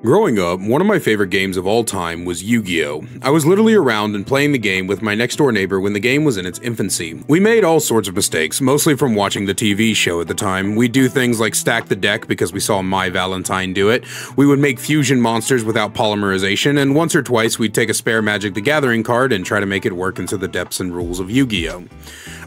Growing up, one of my favorite games of all time was Yu-Gi-Oh! I was literally around and playing the game with my next door neighbor when the game was in its infancy. We made all sorts of mistakes, mostly from watching the TV show at the time. We'd do things like stack the deck because we saw My Valentine do it. We would make fusion monsters without polymerization, and once or twice we'd take a spare Magic the Gathering card and try to make it work into the depths and rules of Yu-Gi-Oh!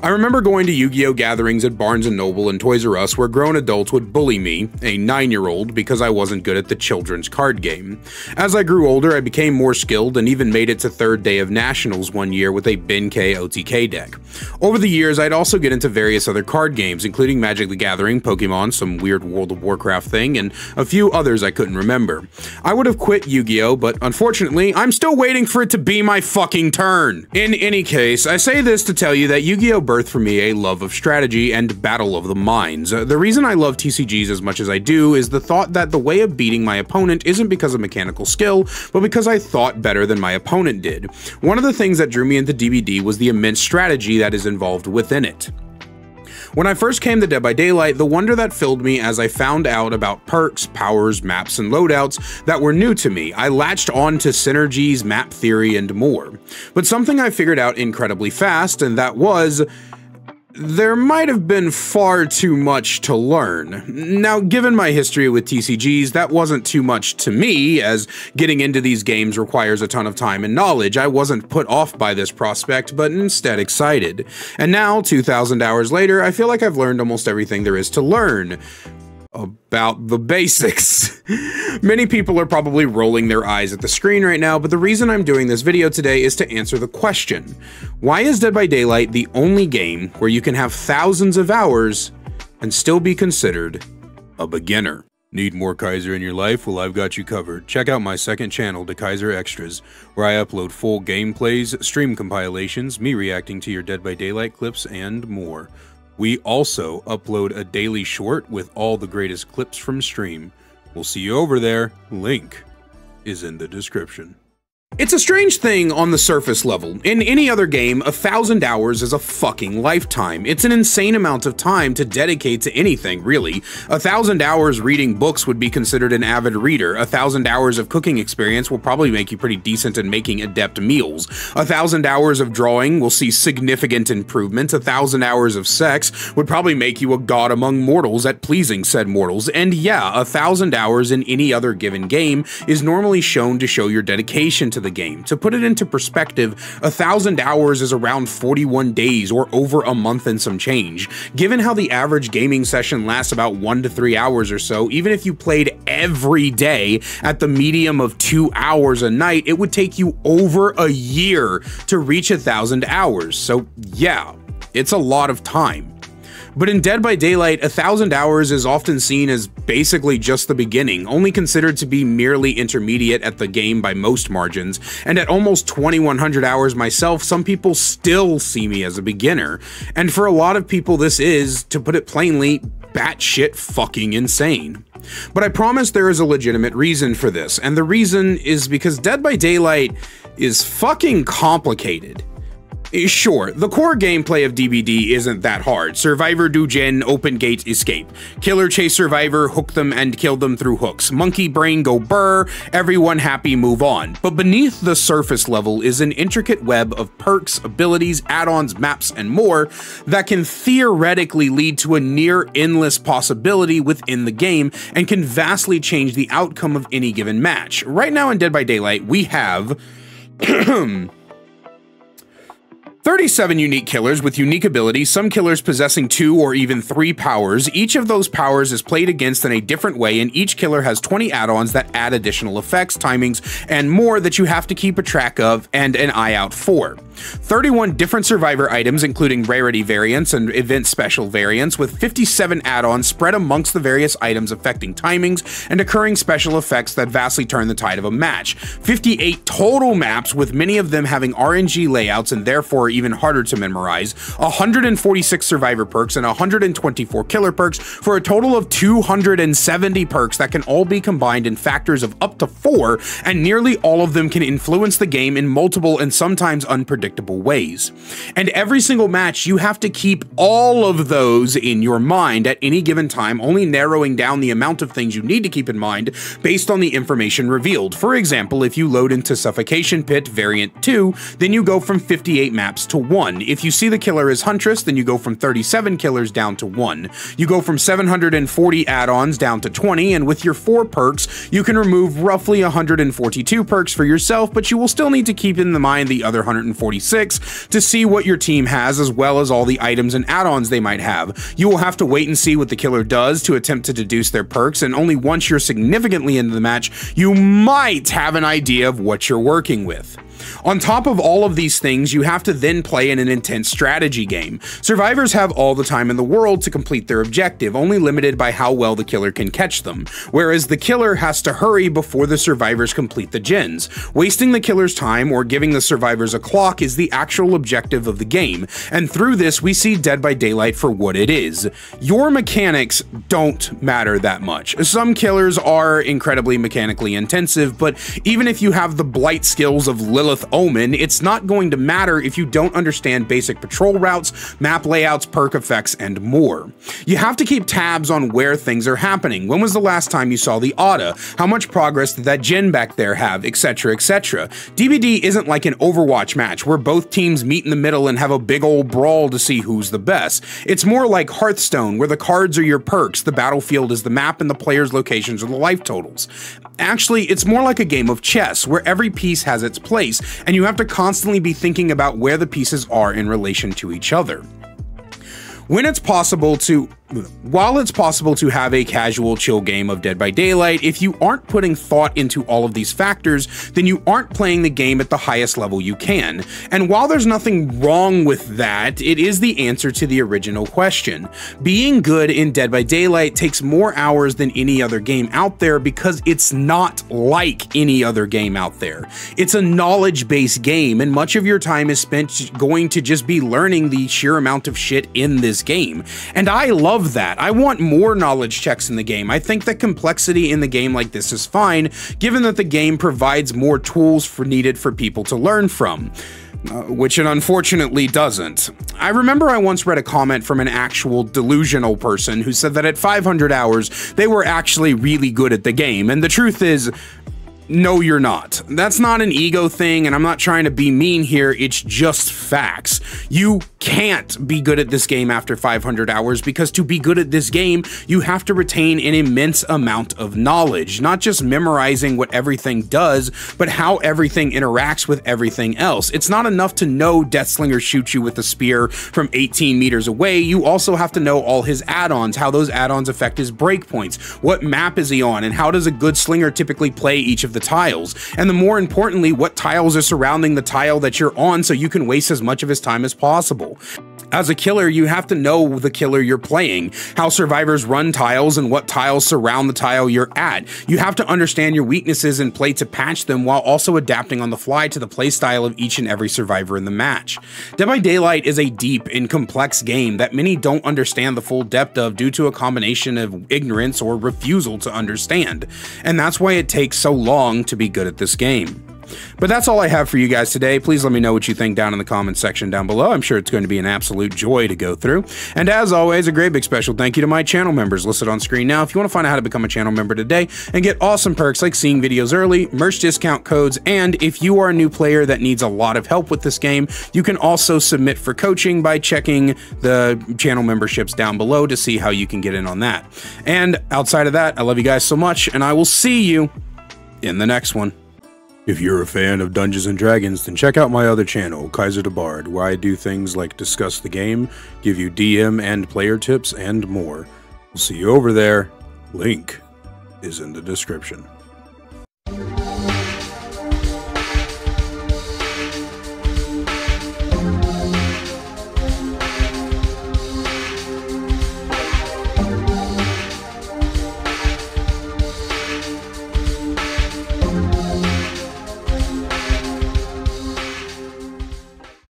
I remember going to Yu-Gi-Oh! Gatherings at Barnes & Noble and Toys R Us where grown adults would bully me, a 9-year-old, because I wasn't good at the children's card game. As I grew older, I became more skilled and even made it to third day of nationals one year with a Ben-K OTK deck. Over the years, I'd also get into various other card games, including Magic the Gathering, Pokemon, some weird World of Warcraft thing, and a few others I couldn't remember. I would have quit Yu-Gi-Oh! But unfortunately, I'm still waiting for it to be my fucking turn. In any case, I say this to tell you that Yu-Gi-Oh! Birthed for me a love of strategy and battle of the minds. The reason I love TCGs as much as I do is the thought that the way of beating my opponent isn't because of mechanical skill, but because I thought better than my opponent did. One of the things that drew me into DBD was the immense strategy that is involved within it. When I first came to Dead by Daylight, the wonder that filled me as I found out about perks, powers, maps, and loadouts that were new to me. I latched on to synergies, map theory, and more. But something I figured out incredibly fast, and that was there might have been far too much to learn. Now, given my history with TCGs, that wasn't too much to me, as getting into these games requires a ton of time and knowledge. I wasn't put off by this prospect, but instead excited. And now, 2,000 hours later, I feel like I've learned almost everything there is to learn about the basics. Many people are probably rolling their eyes at the screen right now, but the reason I'm doing this video today is to answer the question: why is Dead by Daylight the only game where you can have thousands of hours and still be considered a beginner? Need more Kaiser in your life? Well, I've got you covered. Check out my second channel, The Kaiser Extras, where I upload full gameplays, stream compilations, me reacting to your Dead by Daylight clips, and more. We also upload a daily short with all the greatest clips from stream. We'll see you over there. Link is in the description. It's a strange thing on the surface level. In any other game, 1,000 hours is a fucking lifetime. It's an insane amount of time to dedicate to anything, really. 1,000 hours reading books would be considered an avid reader. 1,000 hours of cooking experience will probably make you pretty decent in making adept meals. 1,000 hours of drawing will see significant improvement. 1,000 hours of sex would probably make you a god among mortals at pleasing said mortals. And yeah, 1,000 hours in any other given game is normally shown to show your dedication to the game. To put it into perspective, 1,000 hours is around 41 days or over a month and some change. Given how the average gaming session lasts about 1 to 3 hours or so, even if you played every day at the medium of 2 hours a night, it would take you over a year to reach 1,000 hours. So yeah, it's a lot of time. But in Dead by Daylight, 1,000 hours is often seen as basically just the beginning, only considered to be merely intermediate at the game by most margins, and at almost 2,100 hours myself, some people still see me as a beginner. And for a lot of people this is, to put it plainly, batshit fucking insane. But I promise there is a legitimate reason for this, and the reason is because Dead by Daylight is fucking complicated. Sure, the core gameplay of DBD isn't that hard. Survivor do gen, open gate, escape. Killer chase survivor, hook them and kill them through hooks. Monkey brain go burr, everyone happy, move on. But beneath the surface level is an intricate web of perks, abilities, add-ons, maps, and more that can theoretically lead to a near endless possibility within the game and can vastly change the outcome of any given match. Right now in Dead by Daylight, we have 37 unique killers with unique abilities, some killers possessing 2 or even 3 powers. Each of those powers is played against in a different way, and each killer has 20 add-ons that add additional effects, timings, and more that you have to keep a track of and an eye out for. 31 different survivor items, including rarity variants and event special variants, with 57 add-ons spread amongst the various items affecting timings and occurring special effects that vastly turn the tide of a match. 58 total maps, with many of them having RNG layouts and therefore even harder to memorize, 146 survivor perks, and 124 killer perks for a total of 270 perks that can all be combined in factors of up to 4, and nearly all of them can influence the game in multiple and sometimes unpredictable ways. And every single match, you have to keep all of those in your mind at any given time, only narrowing down the amount of things you need to keep in mind based on the information revealed. For example, if you load into Suffocation Pit Variant 2, then you go from 58 maps to 1. If you see the killer as Huntress, then you go from 37 killers down to 1. You go from 740 add-ons down to 20, and with your 4 perks, you can remove roughly 142 perks for yourself, but you will still need to keep in mind the other 146 to see what your team has, as well as all the items and add-ons they might have. You will have to wait and see what the killer does to attempt to deduce their perks, and only once you're significantly into the match, you might have an idea of what you're working with. On top of all of these things, you have to then play in an intense strategy game. Survivors have all the time in the world to complete their objective, only limited by how well the killer can catch them, whereas the killer has to hurry before the survivors complete the gens. Wasting the killer's time or giving the survivors a clock is the actual objective of the game, and through this we see Dead by Daylight for what it is. Your mechanics don't matter that much. Some killers are incredibly mechanically intensive, but even if you have the blight skills of Lilith Omen, it's not going to matter if you don't understand basic patrol routes, map layouts, perk effects, and more. You have to keep tabs on where things are happening. When was the last time you saw the Auto? How much progress did that gen back there have, etc, etc. DBD isn't like an Overwatch match where both teams meet in the middle and have a big old brawl to see who's the best. It's more like Hearthstone, where the cards are your perks, the battlefield is the map, and the players' locations are the life totals. Actually, it's more like a game of chess, where every piece has its place, and you have to constantly be thinking about where the pieces are in relation to each other. While it's possible to have a casual, chill game of Dead by Daylight, if you aren't putting thought into all of these factors, then you aren't playing the game at the highest level you can. And while there's nothing wrong with that, it is the answer to the original question. Being good in Dead by Daylight takes more hours than any other game out there because it's not like any other game out there. It's a knowledge-based game, and much of your time is spent going to just be learning the sheer amount of shit in this game. And I love that. I want more knowledge checks in the game. I think that complexity in the game like this is fine, given that the game provides more tools needed for people to learn from. Which it unfortunately doesn't. I remember I once read a comment from an actual delusional person who said that at 500 hours, they were actually really good at the game, and the truth is, no, you're not. That's not an ego thing, and I'm not trying to be mean here, it's just facts. You can't be good at this game after 500 hours, because to be good at this game, you have to retain an immense amount of knowledge, not just memorizing what everything does, but how everything interacts with everything else. It's not enough to know Deathslinger shoots you with a spear from 18 meters away, you also have to know all his add-ons, how those add-ons affect his breakpoints, what map is he on, and how does a good slinger typically play each of the tiles, and more importantly, what tiles are surrounding the tile that you're on so you can waste as much of his time as possible. As a killer, you have to know the killer you're playing, how survivors run tiles, and what tiles surround the tile you're at. You have to understand your weaknesses and play to patch them while also adapting on the fly to the playstyle of each and every survivor in the match. Dead by Daylight is a deep and complex game that many don't understand the full depth of due to a combination of ignorance or refusal to understand, and that's why it takes so long to be good at this game. But that's all I have for you guys today. Please let me know what you think down in the comments section down below. I'm sure it's going to be an absolute joy to go through. And as always, a great big special thank you to my channel members listed on screen now. If you want to find out how to become a channel member today and get awesome perks like seeing videos early, merch discount codes, and if you are a new player that needs a lot of help with this game, you can also submit for coaching by checking the channel memberships down below to see how you can get in on that. And outside of that, I love you guys so much, and I will see you in the next one. If you're a fan of Dungeons & Dragons, then check out my other channel, Kaiser the Bard, where I do things like discuss the game, give you DM and player tips, and more. We'll see you over there. Link is in the description.